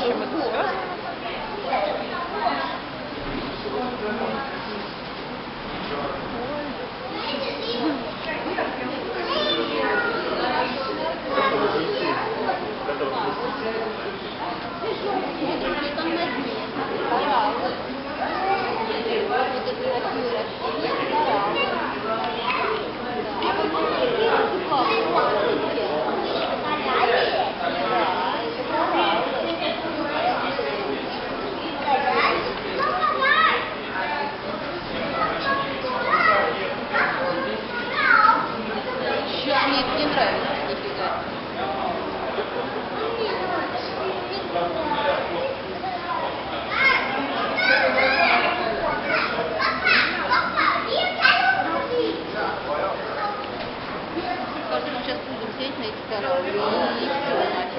Зачем это связано? Мне это не нравится, нифига. Кажется, мы сейчас будем сидеть на эти кораллы и все.